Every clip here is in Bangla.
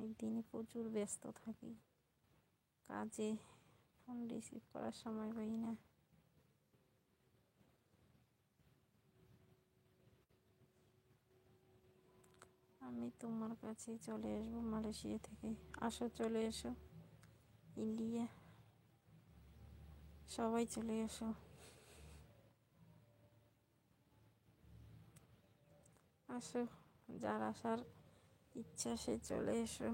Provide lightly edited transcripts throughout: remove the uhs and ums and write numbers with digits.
অনেক দিনই প্রচুর ব্যস্ত থাকি, কাজে ফোন রিসিভ করার সময় পাই না। আমি তোমার কাছে চলে আসবো মালয়েশিয়া থেকে। আসো, চলে এসো। ইন্ডিয়া সবাই চলে এসো। আসো, যার আসার ইচ্ছা সে চলে এসো।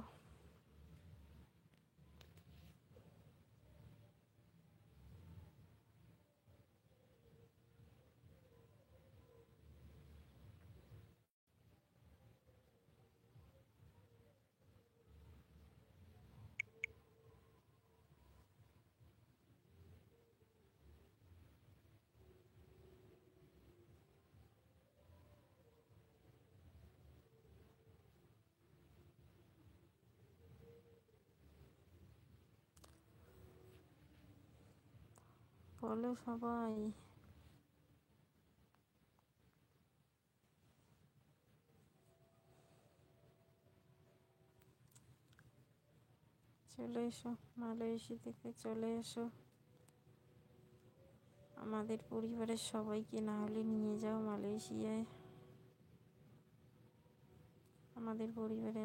বলো সবাই। চলে এসো, মালয়েশিয়া থেকে চলে এসো। আমাদের পরিবারের সবাইকে না হলে নিয়ে যাও মালয়েশিয়ায়। আমাদের পরিবারে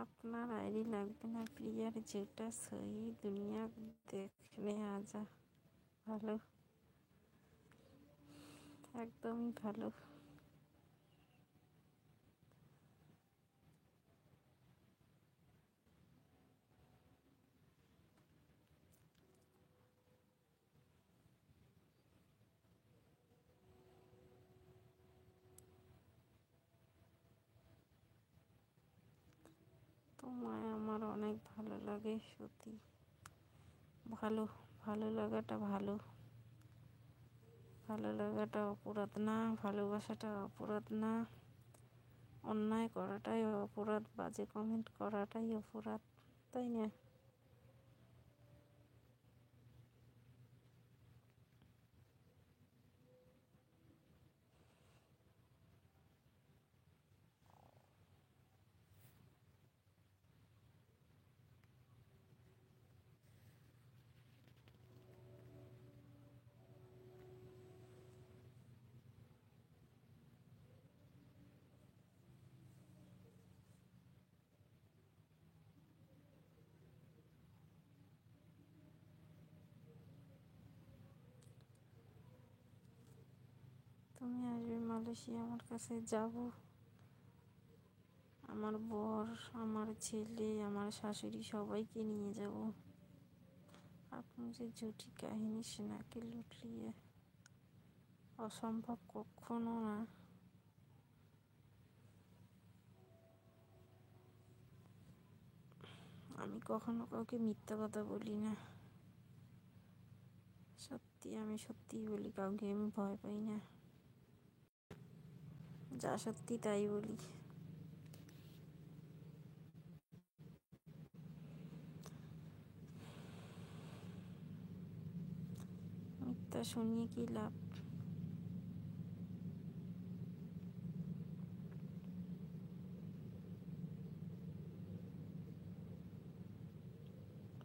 আপনার আইডি লাগবে না প্রিয়ার, যেটা সহি দুনিয়া দেখনে আজা। ভালো, একদমই ভালো। তোমায় আমার অনেক ভালো লাগে, সত্যি ভালো। ভালো লাগাটা ভালো, ভালো লাগাটা অপরাধ না, ভালোবাসাটা অপরাধ না। অন্যায় করাটাই অপরাধ, বাজে কমেন্ট করাটাই অপরাধ, তাই না? তুমি আসবে মালয়েশিয়া আমার কাছে, যাব। আমার বর, আমার ছেলে, আমার শাশুড়ি সবাইকে নিয়ে যাব। আপনি যে ঝুটি কাহিনী সেনাকে লুটলিয়ে, অসম্ভব কখনো না। আমি কখনো কাউকে মিথ্যা কথা বলি না, সত্যি আমি সত্যিই বলি, কাউকে আমি ভয় পাই না, যা সত্যি তাই বলি। মিথ্যা শুনিয়ে কি লাভ?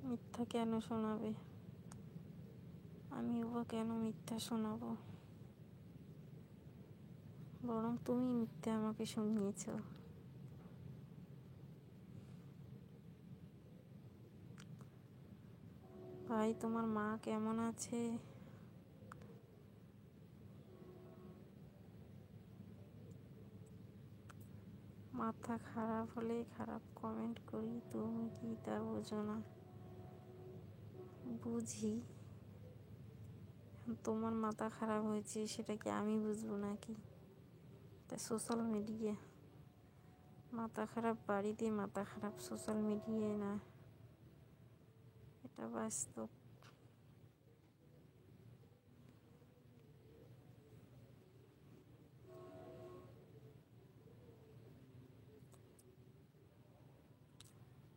মিথ্যা কেন শোনাবে? আমিও বা কেন মিথ্যা শোনাবো? বরং তুমি মিথ্যা আমাকে শুনিয়েছ। ভাই, তোমার মা কেমন আছে? মাথা খারাপ হলে খারাপ কমেন্ট করি, তুমি কি তা বোঝো না? বুঝি। তোমার মাথা খারাপ হয়েছে সেটা কি আমি বুঝবো নাকি? তা সোশ্যাল মিডিয়া মাথা খারাপ, বাড়িতে মাথা খারাপ, সোশ্যাল মিডিয়ায় না, এটা বাস্তব।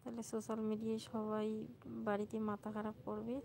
তাহলে সোশ্যাল মিডিয়ায় সবাই বাড়িতে মাথা খারাপ করবে।